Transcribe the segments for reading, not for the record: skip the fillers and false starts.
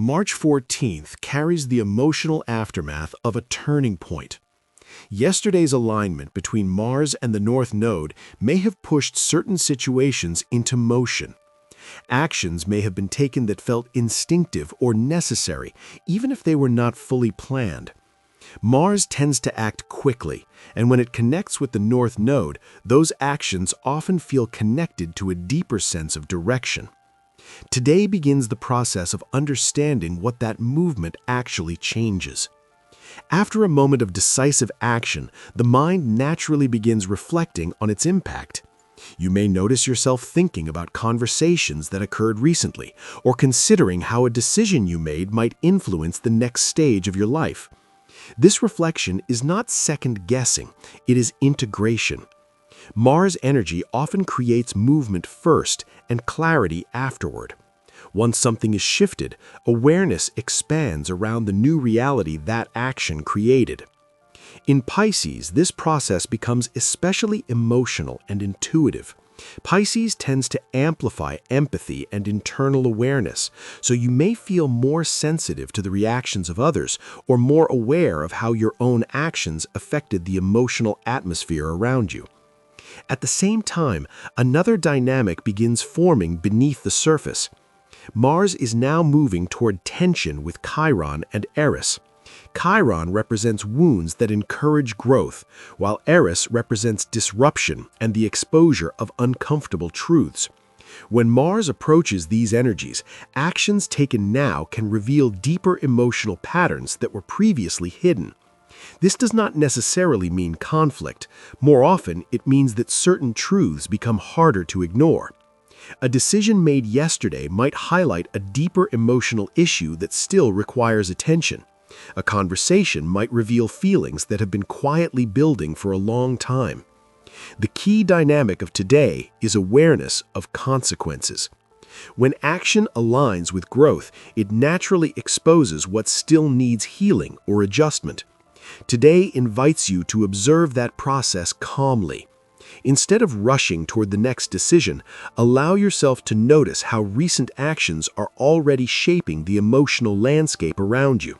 March 14th carries the emotional aftermath of a turning point. Yesterday's alignment between Mars and the North Node may have pushed certain situations into motion. Actions may have been taken that felt instinctive or necessary, even if they were not fully planned. Mars tends to act quickly, and when it connects with the North Node, those actions often feel connected to a deeper sense of direction. Today begins the process of understanding what that movement actually changes. After a moment of decisive action, the mind naturally begins reflecting on its impact. You may notice yourself thinking about conversations that occurred recently, or considering how a decision you made might influence the next stage of your life. This reflection is not second-guessing, it is integration. Mars energy often creates movement first and clarity afterward. Once something is shifted, awareness expands around the new reality that action created. In Pisces, this process becomes especially emotional and intuitive. Pisces tends to amplify empathy and internal awareness, so you may feel more sensitive to the reactions of others or more aware of how your own actions affected the emotional atmosphere around you. At the same time, another dynamic begins forming beneath the surface. Mars is now moving toward tension with Chiron and Eris. Chiron represents wounds that encourage growth, while Eris represents disruption and the exposure of uncomfortable truths. When Mars approaches these energies, actions taken now can reveal deeper emotional patterns that were previously hidden. This does not necessarily mean conflict. More often, it means that certain truths become harder to ignore. A decision made yesterday might highlight a deeper emotional issue that still requires attention. A conversation might reveal feelings that have been quietly building for a long time. The key dynamic of today is awareness of consequences. When action aligns with growth, it naturally exposes what still needs healing or adjustment. Today invites you to observe that process calmly. Instead of rushing toward the next decision, allow yourself to notice how recent actions are already shaping the emotional landscape around you.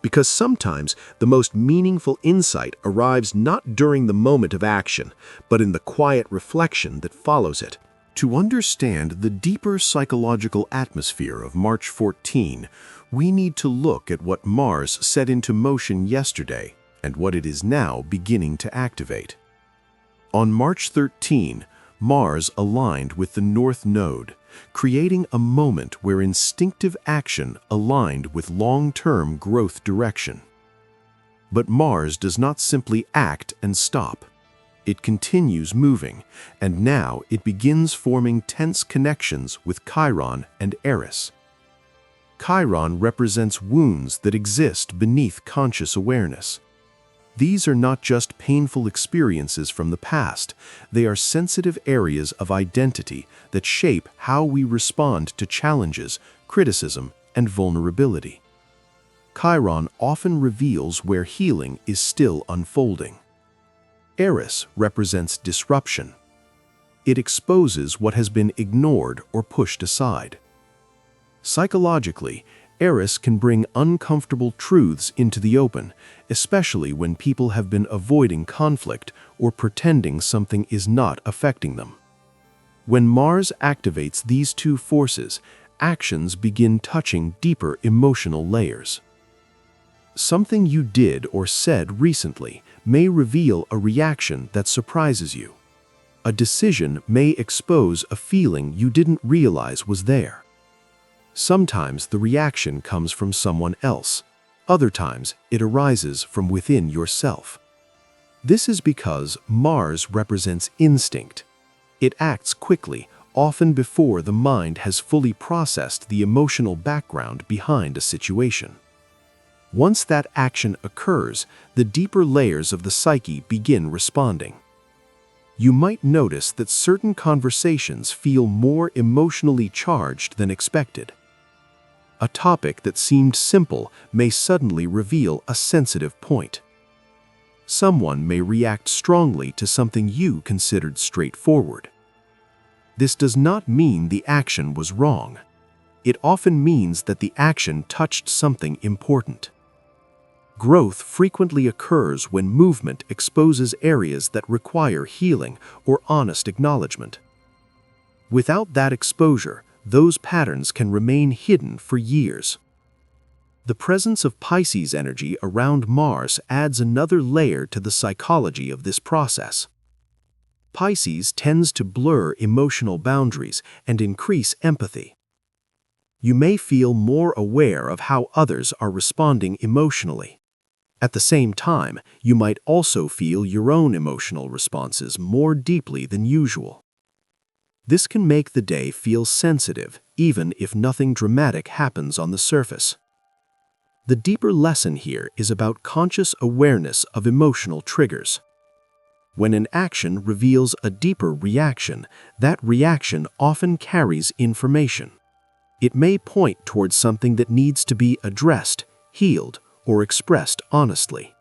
Because sometimes the most meaningful insight arrives not during the moment of action, but in the quiet reflection that follows it. To understand the deeper psychological atmosphere of March 14, we need to look at what Mars set into motion yesterday and what it is now beginning to activate. On March 13, Mars aligned with the North Node, creating a moment where instinctive action aligned with long-term growth direction. But Mars does not simply act and stop. It continues moving, and now it begins forming tense connections with Chiron and Eris. Chiron represents wounds that exist beneath conscious awareness. These are not just painful experiences from the past, they are sensitive areas of identity that shape how we respond to challenges, criticism, and vulnerability. Chiron often reveals where healing is still unfolding. Eris represents disruption. It exposes what has been ignored or pushed aside. Psychologically, Eris can bring uncomfortable truths into the open, especially when people have been avoiding conflict or pretending something is not affecting them. When Mars activates these two forces, actions begin touching deeper emotional layers. Something you did or said recently may reveal a reaction that surprises you. A decision may expose a feeling you didn't realize was there. Sometimes the reaction comes from someone else. Other times, it arises from within yourself. This is because Mars represents instinct. It acts quickly, often before the mind has fully processed the emotional background behind a situation. Once that action occurs, the deeper layers of the psyche begin responding. You might notice that certain conversations feel more emotionally charged than expected. A topic that seemed simple may suddenly reveal a sensitive point. Someone may react strongly to something you considered straightforward. This does not mean the action was wrong. it often means that the action touched something important. Growth frequently occurs when movement exposes areas that require healing or honest acknowledgement. Without that exposure, those patterns can remain hidden for years. The presence of Pisces energy around Mars adds another layer to the psychology of this process. Pisces tends to blur emotional boundaries and increase empathy. You may feel more aware of how others are responding emotionally. At the same time, you might also feel your own emotional responses more deeply than usual. This can make the day feel sensitive, even if nothing dramatic happens on the surface. The deeper lesson here is about conscious awareness of emotional triggers. When an action reveals a deeper reaction, that reaction often carries information. It may point towards something that needs to be addressed, healed, or expressed honestly.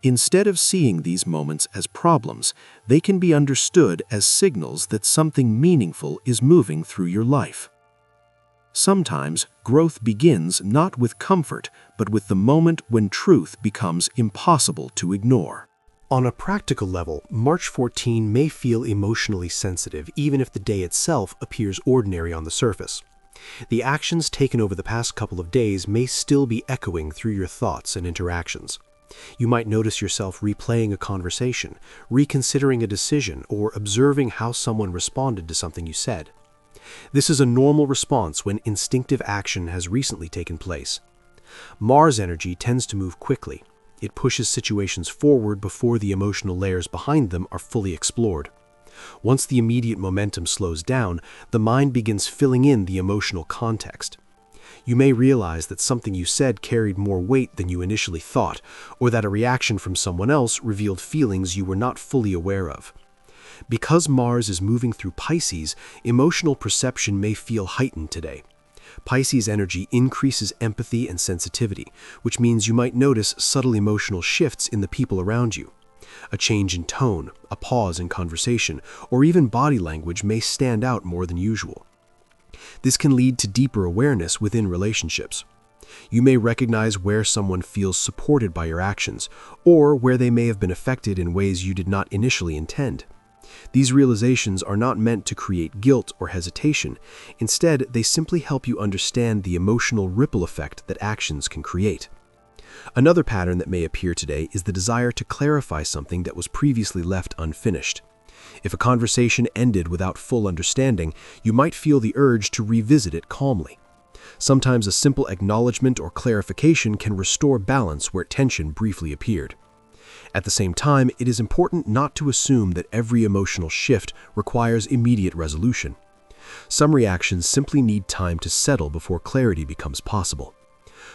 Instead of seeing these moments as problems, they can be understood as signals that something meaningful is moving through your life. Sometimes, growth begins not with comfort, but with the moment when truth becomes impossible to ignore. On a practical level, March 14 may feel emotionally sensitive even if the day itself appears ordinary on the surface. The actions taken over the past couple of days may still be echoing through your thoughts and interactions. You might notice yourself replaying a conversation, reconsidering a decision, or observing how someone responded to something you said. This is a normal response when instinctive action has recently taken place. Mars energy tends to move quickly. It pushes situations forward before the emotional layers behind them are fully explored. Once the immediate momentum slows down, the mind begins filling in the emotional context. You may realize that something you said carried more weight than you initially thought, or that a reaction from someone else revealed feelings you were not fully aware of. Because Mars is moving through Pisces, emotional perception may feel heightened today. Pisces energy increases empathy and sensitivity, which means you might notice subtle emotional shifts in the people around you. A change in tone, a pause in conversation, or even body language may stand out more than usual. This can lead to deeper awareness within relationships. You may recognize where someone feels supported by your actions, or where they may have been affected in ways you did not initially intend. These realizations are not meant to create guilt or hesitation. Instead, they simply help you understand the emotional ripple effect that actions can create. Another pattern that may appear today is the desire to clarify something that was previously left unfinished. If a conversation ended without full understanding, you might feel the urge to revisit it calmly. Sometimes a simple acknowledgement or clarification can restore balance where tension briefly appeared. At the same time, it is important not to assume that every emotional shift requires immediate resolution. Some reactions simply need time to settle before clarity becomes possible.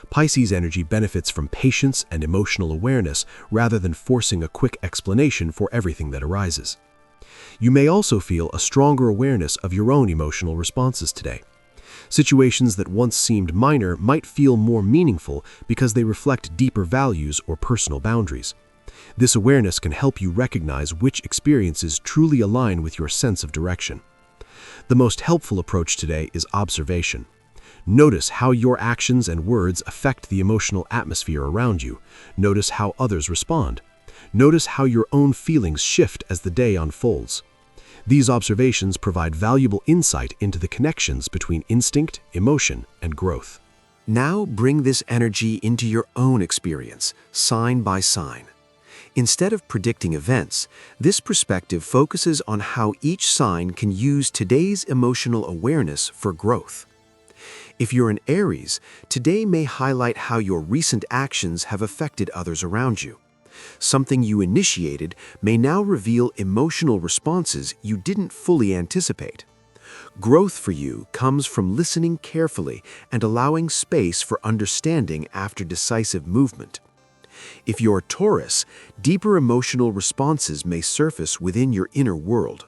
Pisces energy benefits from patience and emotional awareness rather than forcing a quick explanation for everything that arises. You may also feel a stronger awareness of your own emotional responses today. Situations that once seemed minor might feel more meaningful because they reflect deeper values or personal boundaries. This awareness can help you recognize which experiences truly align with your sense of direction. The most helpful approach today is observation. Notice how your actions and words affect the emotional atmosphere around you. Notice how others respond. Notice how your own feelings shift as the day unfolds. These observations provide valuable insight into the connections between instinct, emotion, and growth. Now bring this energy into your own experience, sign by sign. Instead of predicting events, this perspective focuses on how each sign can use today's emotional awareness for growth. If you're an Aries, today may highlight how your recent actions have affected others around you. Something you initiated may now reveal emotional responses you didn't fully anticipate. Growth for you comes from listening carefully and allowing space for understanding after decisive movement. If you're Taurus, deeper emotional responses may surface within your inner world.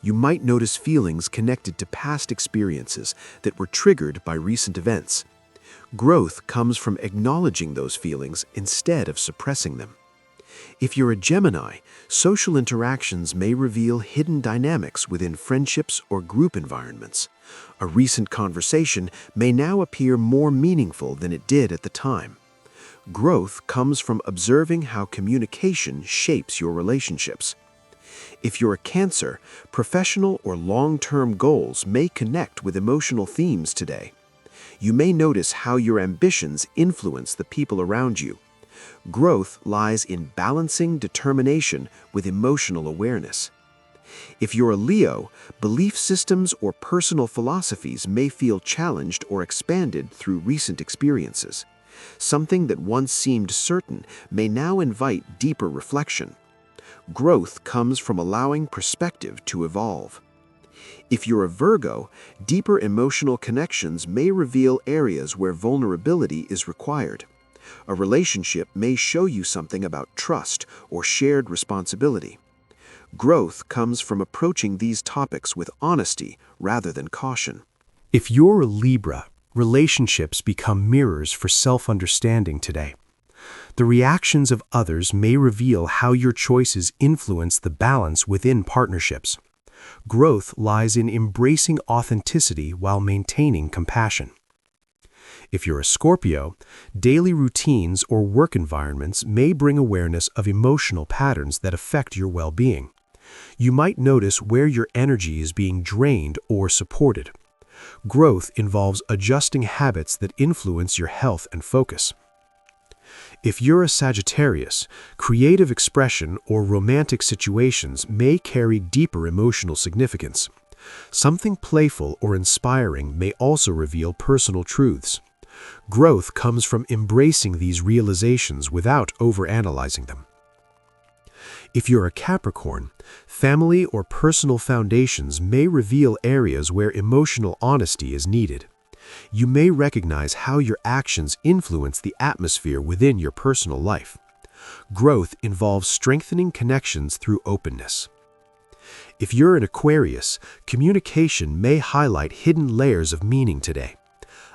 You might notice feelings connected to past experiences that were triggered by recent events. Growth comes from acknowledging those feelings instead of suppressing them. If you're a Gemini, social interactions may reveal hidden dynamics within friendships or group environments. A recent conversation may now appear more meaningful than it did at the time. Growth comes from observing how communication shapes your relationships. If you're a Cancer, professional or long-term goals may connect with emotional themes today. You may notice how your ambitions influence the people around you. Growth lies in balancing determination with emotional awareness. If you're a Leo, belief systems or personal philosophies may feel challenged or expanded through recent experiences. Something that once seemed certain may now invite deeper reflection. Growth comes from allowing perspective to evolve. If you're a Virgo, deeper emotional connections may reveal areas where vulnerability is required. A relationship may show you something about trust or shared responsibility. Growth comes from approaching these topics with honesty rather than caution. If you're a Libra, relationships become mirrors for self-understanding today. The reactions of others may reveal how your choices influence the balance within partnerships. Growth lies in embracing authenticity while maintaining compassion. If you're a Scorpio, daily routines or work environments may bring awareness of emotional patterns that affect your well-being. You might notice where your energy is being drained or supported. Growth involves adjusting habits that influence your health and focus. If you're a Sagittarius, creative expression or romantic situations may carry deeper emotional significance. Something playful or inspiring may also reveal personal truths. Growth comes from embracing these realizations without overanalyzing them. If you're a Capricorn, family or personal foundations may reveal areas where emotional honesty is needed. You may recognize how your actions influence the atmosphere within your personal life. Growth involves strengthening connections through openness. If you're an Aquarius, communication may highlight hidden layers of meaning today.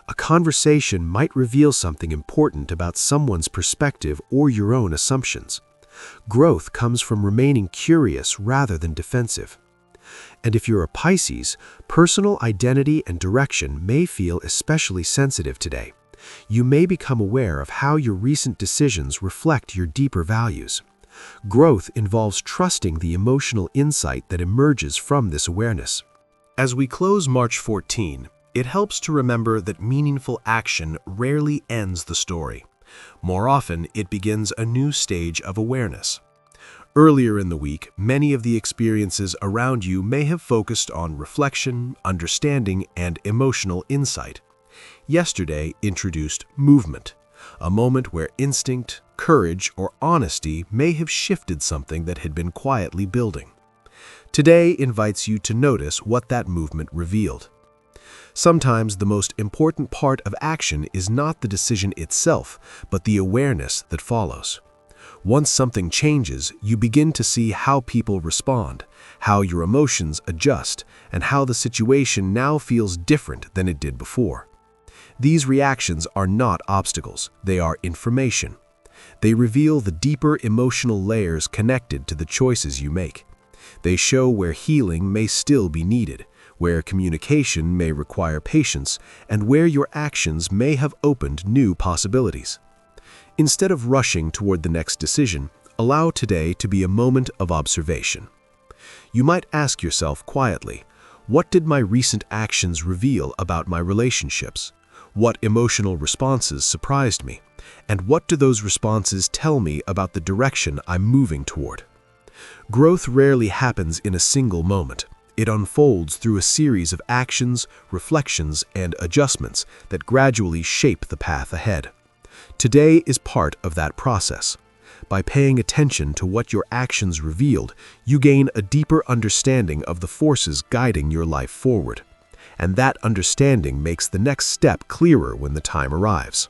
A conversation might reveal something important about someone's perspective or your own assumptions. Growth comes from remaining curious rather than defensive. And if you're a Pisces, personal identity and direction may feel especially sensitive today. You may become aware of how your recent decisions reflect your deeper values. Growth involves trusting the emotional insight that emerges from this awareness. As we close March 14, it helps to remember that meaningful action rarely ends the story. More often, it begins a new stage of awareness. Earlier in the week, many of the experiences around you may have focused on reflection, understanding, and emotional insight. Yesterday introduced movement, a moment where instinct, courage, or honesty may have shifted something that had been quietly building. Today invites you to notice what that movement revealed. Sometimes the most important part of action is not the decision itself, but the awareness that follows. Once something changes, you begin to see how people respond, how your emotions adjust, and how the situation now feels different than it did before. These reactions are not obstacles, they are information. They reveal the deeper emotional layers connected to the choices you make. They show where healing may still be needed, where communication may require patience, and where your actions may have opened new possibilities. Instead of rushing toward the next decision, allow today to be a moment of observation. You might ask yourself quietly, what did my recent actions reveal about my relationships? What emotional responses surprised me? And what do those responses tell me about the direction I'm moving toward? Growth rarely happens in a single moment. It unfolds through a series of actions, reflections, and adjustments that gradually shape the path ahead. Today is part of that process. By paying attention to what your actions revealed, you gain a deeper understanding of the forces guiding your life forward. And that understanding makes the next step clearer when the time arrives.